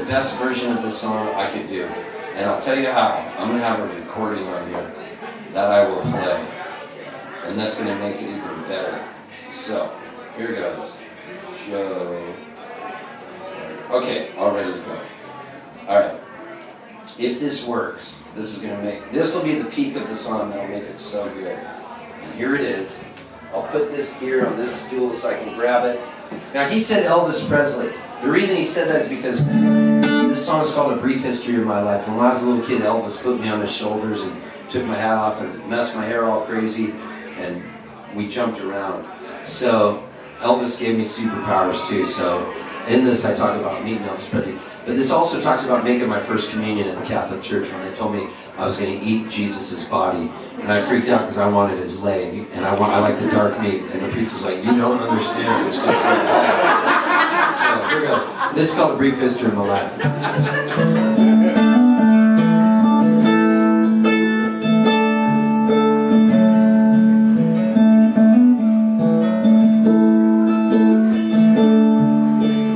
best version of this song I could do. And I'll tell you how. I'm going to have a recording of you that I will play. And that's going to make it even better. So, here goes. Joe. Okay, all ready to go. Alright. If this works, this will be the peak of the song that'll make it so good. And here it is. I'll put this here on this stool so I can grab it. Now, he said Elvis Presley. The reason he said that is because this song is called A Brief History of My Life. When I was a little kid, Elvis put me on his shoulders and took my hat off and messed my hair all crazy, and we jumped around. So Elvis gave me superpowers too. So in this I talk about meeting Elvis Presley. But this also talks about making my first communion in the Catholic Church when they told me I was going to eat Jesus' body. And I freaked out because I wanted his leg, and I like the dark meat. And the priest was like, "You don't understand, it's just like that." So here goes. This is called A Brief History of My Life.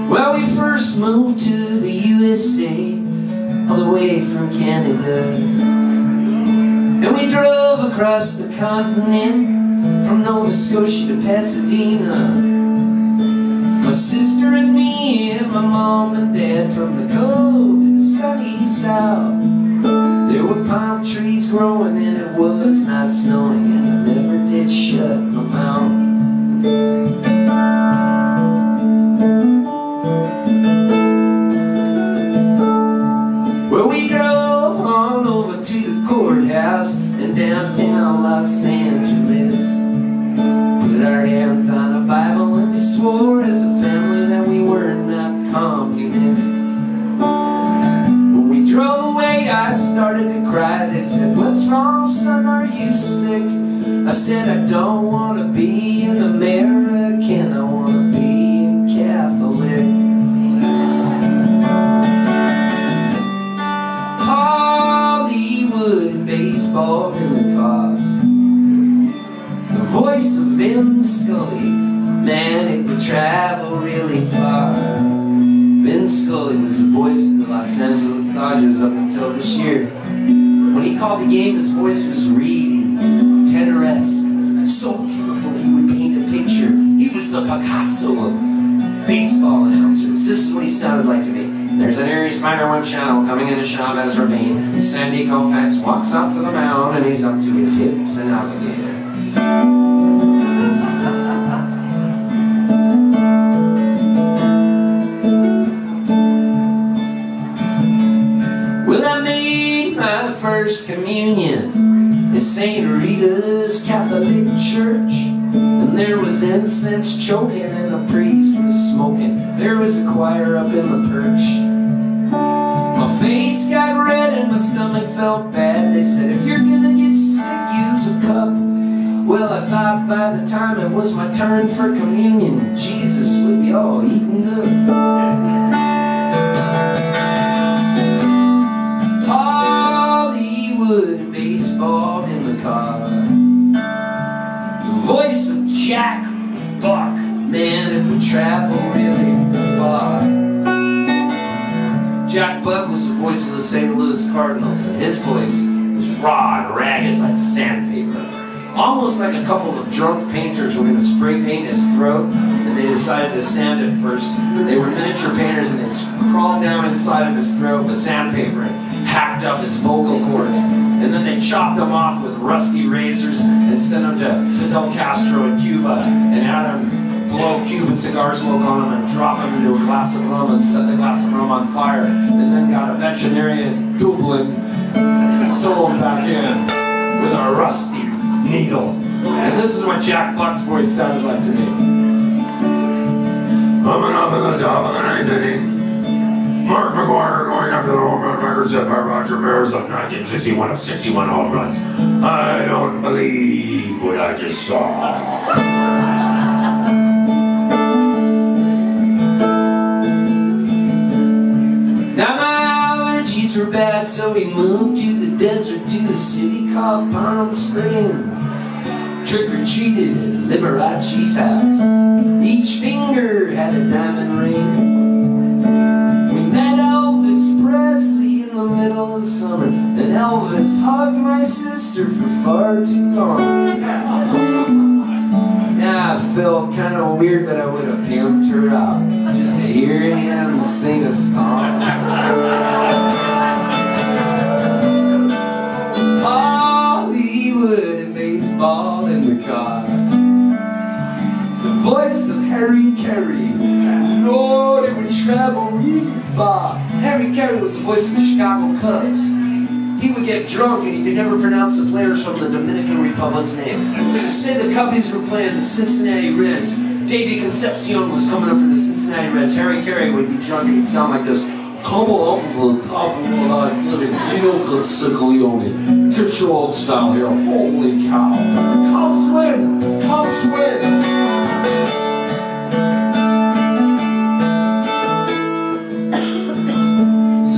Well, we first moved to the USA, all the way from Canada. And we drove across the continent, from Nova Scotia to Pasadena. My sister and me and my mom and dad, from the cold to the sunny south. There were palm trees growing and it was not snowing, and I never did shut my mouth. Well, we drove on over to the courthouse in downtown Los Angeles. Put our hands on a Bible and we swore as a family that we were not communists. When we drove away, I started to cry. They said, "What's wrong, son? Are you sick?" I said, "I don't want to be an American. I want to be a Catholic." Baseball in the car, the voice of Vin Scully, man, it would travel really far. Vin Scully was the voice of the Los Angeles Dodgers up until this year. When he called the game, his voice was reedy, tenoresque, so beautiful he would paint a picture. He was the Picasso of baseball announcers. This is what he sounded like to me. There's an eerie spiderweb shadow coming into Chavez Ravine. Sandy Koufax walks up to the mound and he's up to his hips in alligators. Well, I made my first communion in St. Rita's Catholic Church. And there was incense choking and a priest was smoking. There was a choir up in the perch. My face got red and my stomach felt bad. They said, "If you're gonna get sick, use a cup." Well, I thought by the time it was my turn for communion, Jesus would be all eaten up. Hollywood baseball in the car. The voice of Jack Buck, man, it would travel really far. Jack Buck was the voice of the St. Louis Cardinals, and his voice was raw and ragged like sandpaper. Almost like a couple of drunk painters were going to spray paint his throat, and they decided to sand it first. They were miniature painters, and they crawled down inside of his throat with sandpaper and hacked up his vocal cords. And then they chopped them off with rusty razors and sent them to Fidel Castro in Cuba and had him blow Cuban cigar smoke on him and drop him into a glass of rum and set the glass of rum on fire, and then got a veterinarian in Dublin and sewed him back in with a rusty needle. And this is what Jack Buck's voice sounded like to me. Coming up in the top of the ninth inning, Mark McGwire going after the home run record set by Roger Maris of 1961 of 61 home runs. I don't believe what I just saw. Now my allergies were bad, so we moved to the desert, to a city called Palm Springs. Trick-or-treated at Liberace's house. Each finger had a diamond ring. We met Elvis hugged my sister for far too long. Yeah, I felt kind of weird, but I would have pimped her out just to hear him sing a song. Hollywood and baseball in the car. The voice of Harry Carey. Lord, it would travel really far. Harry Carey was the voice of the Chicago Cubs. He would get drunk and he could never pronounce the players from the Dominican Republic's name. So say the Cubbies were playing the Cincinnati Reds. Davey Concepcion was coming up for the Cincinnati Reds. Harry Carey would be drunk and he'd sound like this. Come on, the top of the line, Filipino Consiglione. Get your old style here. Holy cow. Cubs win! Cubs win!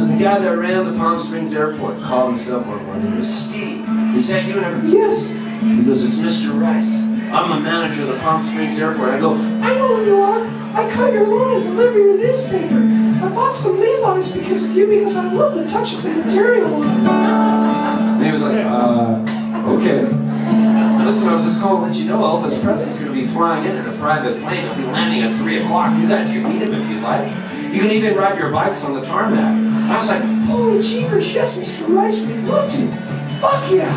The guy that ran the Palm Springs airport called us up one morning. He was Steve. Is that you? And I go, yes. He goes, it's Mr. Rice. I'm the manager of the Palm Springs airport. I go, I know who you are. I cut your lawn and deliver your newspaper. I bought some Levi's because of you because I love the touch of the material. And he was like, okay. Listen, I was just calling to let you know Elvis Presley's going to be flying in a private plane. He'll be landing at 3 o'clock. You guys can meet him if you'd like. You can even ride your bikes on the tarmac. I was like, holy jeepers, yes, Mr. Rice, we'd love to. Fuck yeah.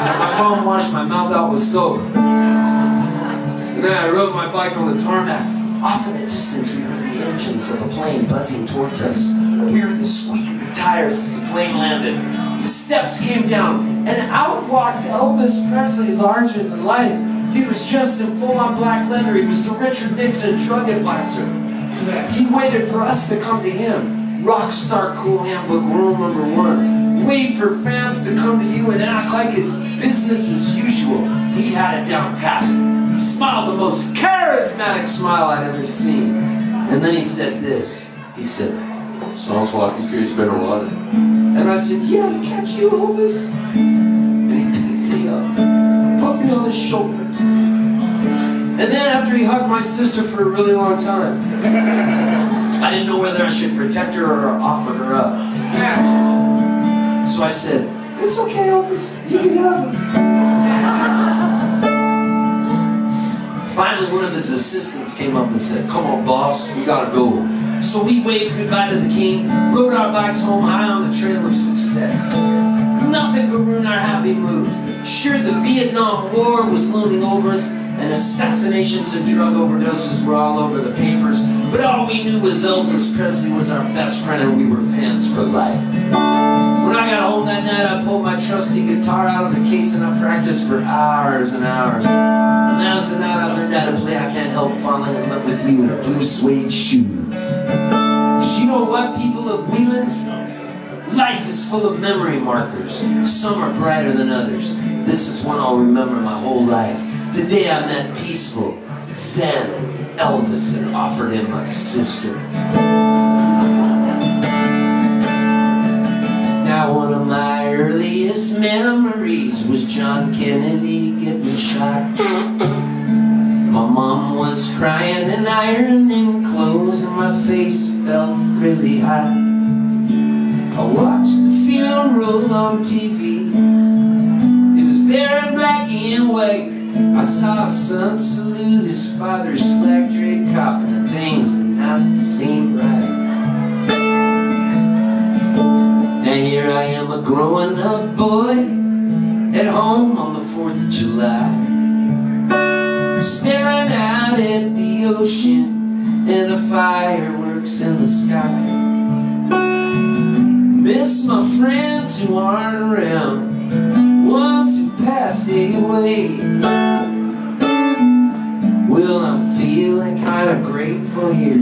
So my mom washed my mouth out with soap. And then I rode my bike on the tarmac. Off in the distance, we heard the engines of a plane buzzing towards us. We heard the squeak of the tires as the plane landed. The steps came down, and out walked Elvis Presley, larger than life. He was dressed in full-on black leather. He was the Richard Nixon drug advisor. He waited for us to come to him. Rock star cool handbook rule number 1. Wait for fans to come to you and act like it's business as usual. He had it down pat. He smiled the most charismatic smile I'd ever seen. And then he said this. He said, sounds like you kids better run it. And I said, yeah, to catch you, Elvis. And he picked me up, put me on his shoulders. And then after he hugged my sister for a really long time, I didn't know whether I should protect her or offer her up. So I said, it's okay, Elvis, you can have her. Finally, one of his assistants came up and said, come on, boss, we gotta go. So we waved goodbye to the king, rode our bikes home high on the trail of success. Nothing could ruin our happy moods. Sure, the Vietnam War was looming over us, and assassinations and drug overdoses were all over the papers, but all we knew was Elvis Presley was our best friend and we were fans for life. When I got home that night, I pulled my trusty guitar out of the case and I practiced for hours and hours. And that was the night I learned how to play I Can't Help Falling in Love with You in a blue suede shoe. Cause you know what, people of Wheelands? Life is full of memory markers. Some are brighter than others. This is one I'll remember my whole life. The day I met Peaceful, Zen, Elvis, and offered him my sister. Now one of my earliest memories was John Kennedy getting shot. My mom was crying and ironing clothes and my face felt really hot. I watched the funeral on TV. It was there in black and white. I saw a son salute his father's flag-draped coffin and things did not seem right. Now here I am a growing-up boy at home on the 4th of July, staring out at the ocean and the fireworks in the sky. Miss my friends who aren't around, ones who passed away. Well, I'm feeling kind of grateful here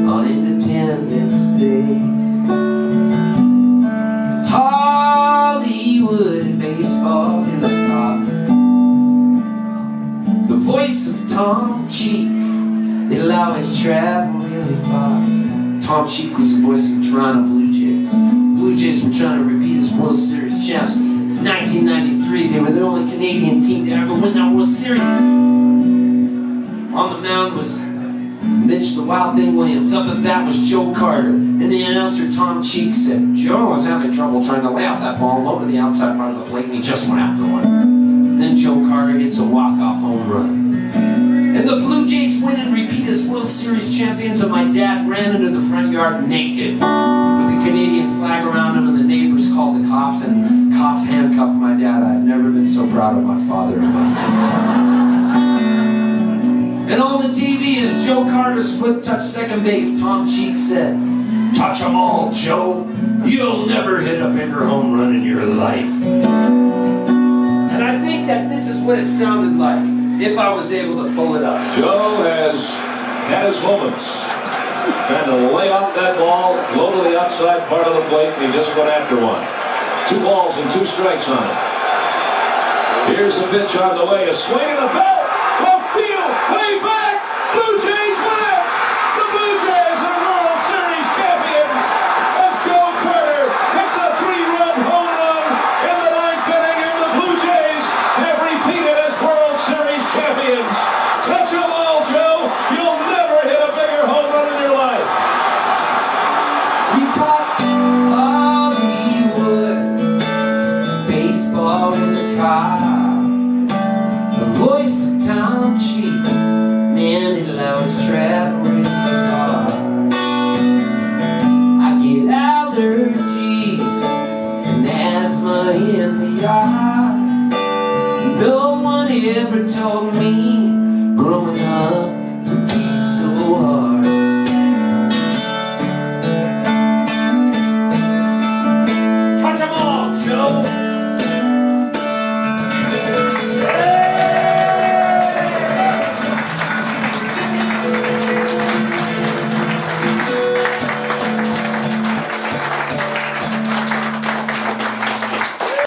on Independence Day. Hollywood and baseball in the car. The voice of Tom Cheek, it'll always travel really far. Tom Cheek was the voice of Toronto Blue Jays. Blue Jays were trying to repeat as World Series champs. In 1993, they were the only Canadian team to ever win that World Series. On the mound was Mitch the Wild Thing Williams. Up at bat was Joe Carter. And the announcer Tom Cheek said, Joe was having trouble trying to lay off that ball over the outside part of the plate, and he just went after one. Then Joe Carter hits a walk-off home run. And the Blue Jays win and repeat as World Series champions, and my dad ran into the front yard naked, with a Canadian flag around him, and the neighbors called the cops, and cops handcuffed my dad. I've never been so proud of my father and my family. And on the TV, as Joe Carter's foot touched second base, Tom Cheek said, touch 'em all, Joe. You'll never hit a bigger home run in your life. And I think that this is what it sounded like if I was able to pull it up. Joe has had his moments. Trying to lay off that ball, low to the outside part of the plate, and he just went after one. 2 balls and 2 strikes on it. Here's the pitch on the way. A swing and a belt. Left field. Way back.